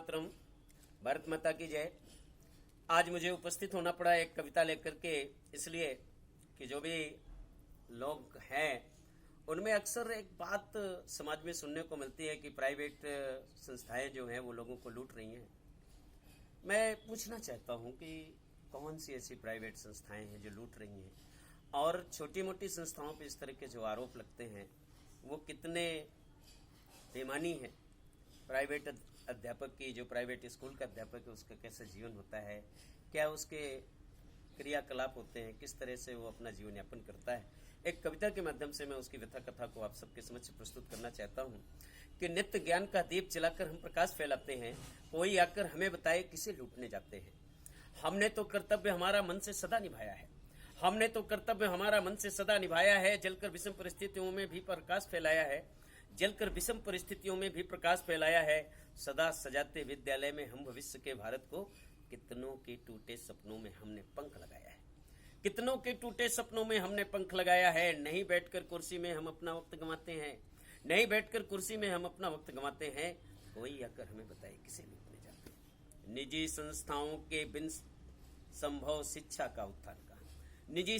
मातरम, भारत माता की जय। आज मुझे उपस्थित होना पड़ा एक कविता लेकर के, इसलिए कि जो भी लोग हैं उनमें अक्सर एक बात समाज में सुनने को मिलती है कि प्राइवेट संस्थाएं जो हैं वो लोगों को लूट रही हैं। मैं पूछना चाहता हूं कि कौन सी ऐसी प्राइवेट संस्थाएं हैं जो लूट रही हैं, और छोटी मोटी संस्थाओं पर इस तरह के जो आरोप लगते हैं वो कितने बेमानी है। प्राइवेट अध्यापक की, जो प्राइवेट स्कूल का अध्यापक है, उसका कैसा जीवन होता है, क्या उसके क्रियाकलाप होते हैं, किस तरह से वो अपना जीवन यापन करता है। एक कविता के माध्यम से मैं उसकी व्यथा कथा को आप सबके समक्ष प्रस्तुत करना चाहता हूँ कि नित्य ज्ञान का दीप जलाकर हम प्रकाश फैलाते हैं, कोई आकर हमें बताए किसे लूटने जाते हैं। हमने तो कर्तव्य हमारा मन से सदा निभाया है, हमने तो कर्तव्य हमारा मन से सदा निभाया है, जलकर विषम परिस्थितियों में भी प्रकाश फैलाया है, जलकर विषम परिस्थितियों में भी प्रकाश फैलाया है। सदा सजाते विद्यालय में हम भविष्य के भारत को, कितनों के टूटे सपनों में हमने पंख लगाया है, कितनों के टूटे सपनों में हमने पंख लगाया है। नहीं बैठकर कुर्सी में हम अपना वक्त गंवाते हैं, नहीं बैठकर कुर्सी में हम अपना वक्त गंवाते हैं, कोई आकर हमें बताए किसे लूटने जाते हैं। निजी संस्थाओं के बिन संभव शिक्षा का उत्थान कहाँ, निजी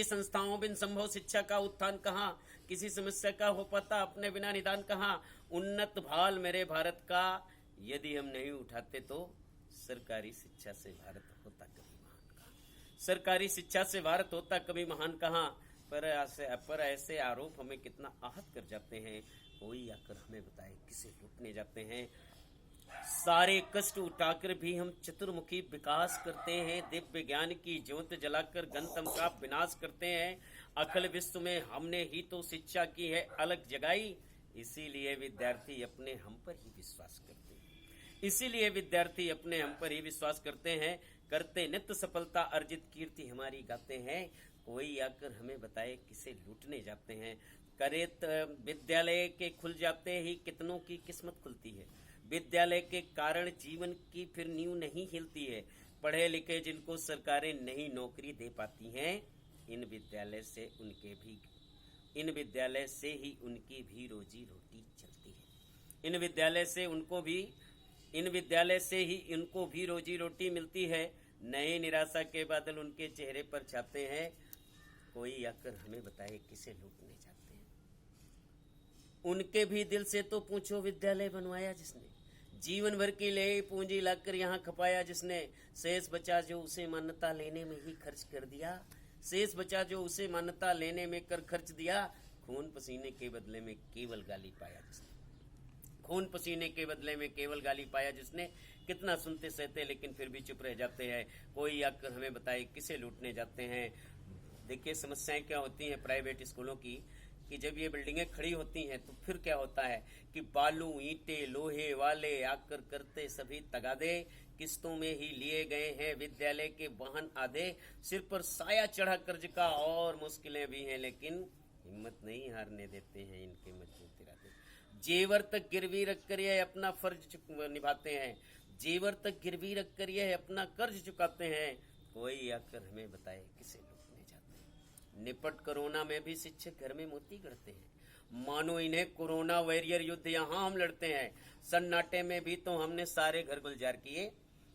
संस्थाओं बिन संभव शिक्षा का उत्थान कहाँ, किसी समस्या का हो पाता अपने बिना निदान कहाँ। उन्नत भाल मेरे भारत का यदि हम नहीं उठाते तो सरकारी शिक्षा से भारत होता कभी महान कहाँ, सरकारी शिक्षा से भारत होता कभी महान कहाँ। पर ऐसे आरोप हमें कितना आहत कर जाते हैं, कोई आकर हमें बताए किसे लूटने जाते हैं। सारे कष्ट उठाकर भी हम चतुर्मुखी विकास करते हैं, दिव्य ज्ञान की ज्योत जलाकर गणतंत्र का विनाश करते हैं। अखिल विश्व में हमने ही तो शिक्षा की है अलग जगाई, इसीलिए विद्यार्थी अपने हम पर ही विश्वास करते हैं, इसीलिए विद्यार्थी अपने हम पर ही विश्वास करते हैं। करते नित्य सफलता अर्जित कीर्ति हमारी गाते हैं, कोई आकर हमें बताए किसे लूटने जाते हैं। करे विद्यालय के खुल जाते ही कितनों की किस्मत खुलती है, विद्यालय के कारण जीवन की फिर नींव नहीं हिलती है। पढ़े लिखे जिनको सरकारें नहीं नौकरी दे पाती हैं, इन विद्यालय से ही उनकी भी रोजी रोटी चलती है, इन विद्यालय से ही उनको भी रोजी रोटी मिलती है। नए निराशा के बादल उनके चेहरे पर छाते हैं, कोई आकर हमें बताए किसे लूटने जाते हैं। उनके भी दिल से तो पूछो विद्यालय बनवाया जिसने, जीवन भर की ले पूंजी लाकर यहाँ खपाया जिसने। शेष बचा जो उसे मान्यता लेने में ही खर्च कर दिया, शेष बचा जो उसे मान्यता लेने में कर खर्च दिया। खून पसीने के बदले में केवल गाली पाया जिसने, खून पसीने के बदले में केवल गाली पाया जिसने। कितना सुनते सहते लेकिन फिर भी चुप रह जाते हैं, कोई आकर हमें बताए किसे लूटने जाते हैं। देखिए समस्याएं क्या होती हैं प्राइवेट स्कूलों की, कि जब ये बिल्डिंगें खड़ी होती हैं तो फिर क्या होता है कि बालू ईंटे लोहे वाले आकर करते सभी तगादे, किस्तों में ही लिए गए हैं विद्यालय के वाहन आधे। सिर पर साया चढ़ा कर्ज का और मुश्किलें भी हैं, लेकिन हिम्मत नहीं हारने देते हैं इनके मजबूत इरादे। जेवर तक गिरवी रखकर यह अपना फर्ज निभाते हैं, जेवर तक गिरवी रखकर यह अपना कर्ज चुकाते हैं, कोई आकर हमें बताए किसे लूटने जाते हैं। निपट कोरोना में भी शिक्षक घर में मोती गढ़ते हैं, मानो इन्हें कोरोना वॉरियर युद्ध यहाँ हम लड़ते हैं। सन्नाटे में भी तो हमने सारे घर गुलजार किए,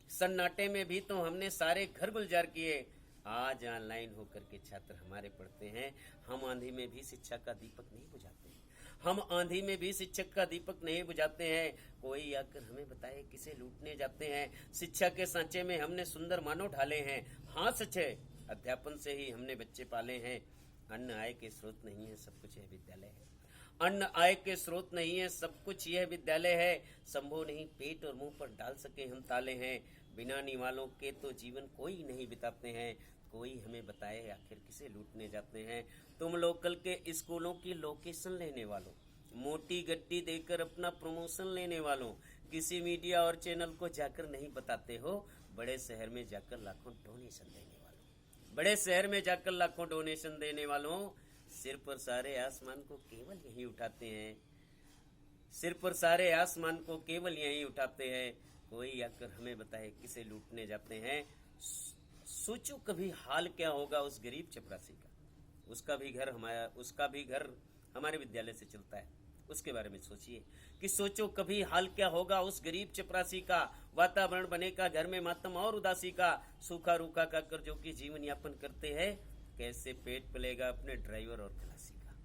सन्नाटे में भी तो हमने सारे घर गुलजार किए। आज ऑनलाइन होकर के छात्र हमारे पढ़ते हैं, हम आंधी में भी शिक्षा का दीपक नहीं बुझाते हैं, हम आंधी में भी शिक्षक का दीपक नहीं बुझाते हैं, कोई आकर हमें बताए किसे लूटने जाते हैं। शिक्षा के सांचे में हमने सुंदर मानव ढाले हैं, हाँ सच है अध्यापन से ही हमने बच्चे पाले हैं। अन्न आय के स्रोत नहीं है सब कुछ यह विद्यालय है, अन्न आय के स्रोत नहीं है सब कुछ यह विद्यालय है। संभव नहीं पेट और मुंह पर डाल सके हम ताले हैं, बिना निवालों के तो जीवन कोई नहीं बिताते हैं, कोई हमें बताए आखिर किसे लूटने जाते हैं। तुम लोकल के स्कूलों की लोकेशन लेने वालों, मोटी गड्डी देकर अपना प्रमोशन लेने वालों, किसी मीडिया और चैनल को जाकर नहीं बताते हो, बड़े शहर में जाकर लाखों डोनेशन देने वालों, बड़े शहर में जाकर लाखों डोनेशन देने वालों। सिर पर सारे आसमान को केवल यही उठाते हैं, सिर पर सारे आसमान को केवल यही उठाते हैं, कोई आकर हमें बताए किसे लूटने जाते हैं। सोचो कभी हाल क्या होगा उस गरीब चपरासी का, उसका भी घर हमारे विद्यालय से चलता है, उसके बारे में सोचिए कि सोचो कभी हाल क्या होगा उस गरीब चपरासी का, वातावरण बनेगा घर में मातम और उदासी का, सूखा रूखा का कर जो कि जीवन यापन करते हैं। कैसे पेट पलेगा अपने ड्राइवर और खलासी का,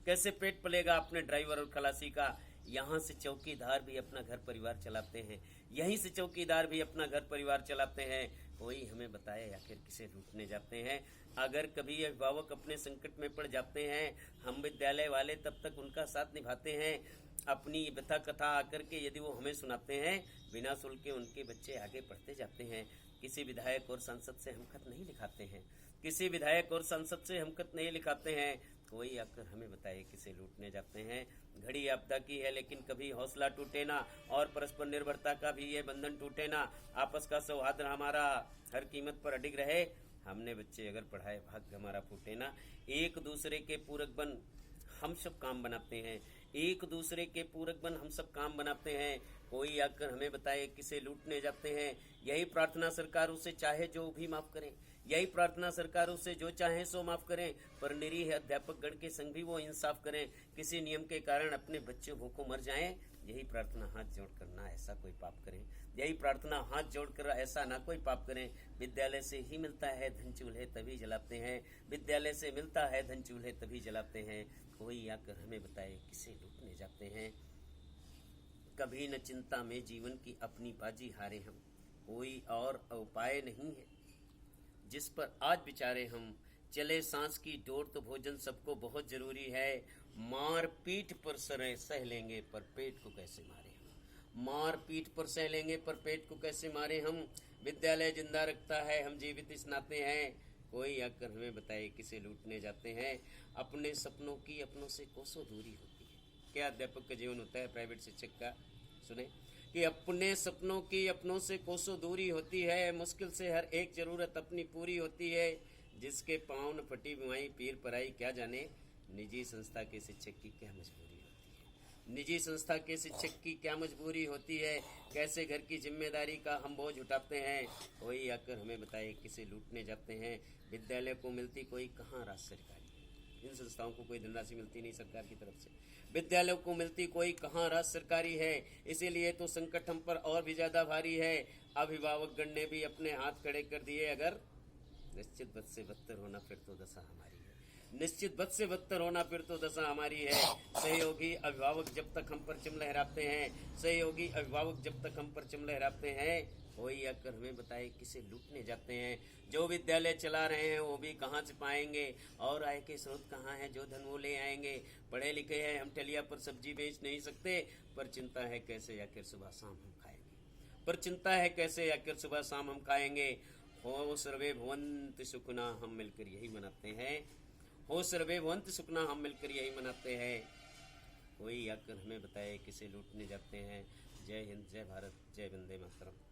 कैसे पेट पलेगा अपने ड्राइवर और खलासी का। यहाँ से चौकीदार भी अपना घर परिवार चलाते हैं, यहीं से चौकीदार भी अपना घर परिवार चलाते हैं। कोई हमें बताए आखिर किसे लूटने जाते हैं। अगर कभी अभिभावक अपने संकट में पड़ जाते हैं, हम विद्यालय वाले तब तक उनका साथ निभाते हैं। अपनी व्यथा कथा आकर के यदि वो हमें सुनाते हैं, बिना शुल्क के उनके बच्चे आगे पढ़ते जाते हैं। किसी विधायक और सांसद से हम खत नहीं लिखाते हैं, किसी विधायक और सांसद से हम खत नहीं लिखाते हैं। कोई आकर हमें बताए किसे लूटने जाते हैं। घड़ी आपदा की है लेकिन कभी हौसला टूटे ना, और परस्पर निर्भरता का भी ये बंधन टूटे ना। आपस का सौहार्द हमारा हर कीमत पर अडिग रहे। हमने बच्चे अगर पढ़ाए भाग्य हमारा फूटे ना। एक दूसरे के पूरक बन हम सब काम बनाते हैं, एक दूसरे के पूरक बन हम सब काम बनाते हैं। कोई आकर हमें बताए किसे लूटने जाते हैं। यही प्रार्थना सरकारों से चाहे जो भी माफ करें, यही प्रार्थना सरकारों से जो चाहे सो माफ करें, पर निरीह अध्यापक गण के संग भी वो इंसाफ करें। किसी नियम के कारण अपने बच्चे भूखों मर जाएं, यही प्रार्थना हाथ जोड़कर ना ऐसा कोई पाप करें, यही प्रार्थना हाथ जोड़कर ऐसा ना कोई पाप करें। विद्यालय से ही मिलता है धन चूल्हे तभी जलाते हैं, विद्यालय से मिलता है धन चूल्हे तभी जलाते हैं। कोई आकर हमें बताए किसे लूटने जाते हैं। कभी न चिंता में जीवन की अपनी बाजी हारे हम, कोई और उपाय नहीं है जिस पर आज विचारे हम। चले सांस की डोर तो भोजन सबको बहुत जरूरी है। मार पीठ पर सह लेंगे पर पेट को कैसे मारे हम, मार पीठ पर सह लेंगे पर पेट को कैसे मारे हम। विद्यालय जिंदा रखता है हम जीवित इस नाते हैं। कोई आकर हमें बताए किसे लूटने जाते हैं। अपने सपनों की अपनों से कोसों दूरी होती है। क्या अध्यापक का जीवन होता है प्राइवेट शिक्षक का, सुने कि अपने सपनों की अपनों से कोसों दूरी होती है। मुश्किल से हर एक जरूरत अपनी पूरी होती है। जिसके पाँव न फटी बुआई पीर पराई क्या जाने। निजी संस्था के शिक्षक की क्या मजबूरी होती है, निजी संस्था के शिक्षक की क्या मजबूरी होती है। कैसे घर की जिम्मेदारी का हम बोझ उठाते हैं। कोई आकर हमें बताए किसे लूटने जाते हैं। विद्यालय को मिलती कोई कहाँ राशि सरकारी, इन संस्थाओं को कोई धनराशि मिलती नहीं सरकार की तरफ से। विद्यालयों को मिलती कोई कहाँ राशि सरकारी है। इसीलिए तो संकट हम पर और भी ज्यादा भारी है। अभिभावक गण ने भी अपने हाथ खड़े कर दिए। अगर निश्चित बद से बदतर होना फिर तो दशा हमारी है, निश्चित बद से बदतर होना फिर तो दशा हमारी है। सहयोगी अभिभावक जब तक हम पर चिम लहराते हैं, सहयोगी अभिभावक जब तक हम पर चिम लहराते हैं। कोई आकर हमें बताए किसे लूटने जाते हैं। जो विद्यालय चला रहे हैं वो भी कहाँ से पाएंगे, और आय के स्रोत कहाँ हैं जो धन वो ले आएंगे। पढ़े लिखे हैं हम ठेलिया पर सब्जी बेच नहीं सकते, पर चिंता है कैसे आखिर सुबह शाम हम खाएंगे, पर चिंता है कैसे आखिर सुबह शाम हम खाएंगे। हो सर्वे भवन्तु सुखना हम मिलकर यही मनाते हैं, हो सर्वे भवन्तु सुखना हम मिलकर यही मनाते हैं। कोई आकर हमें बताए किसे लूटने जाते हैं। जय हिंद, जय भारत, जय वंदे मातरम।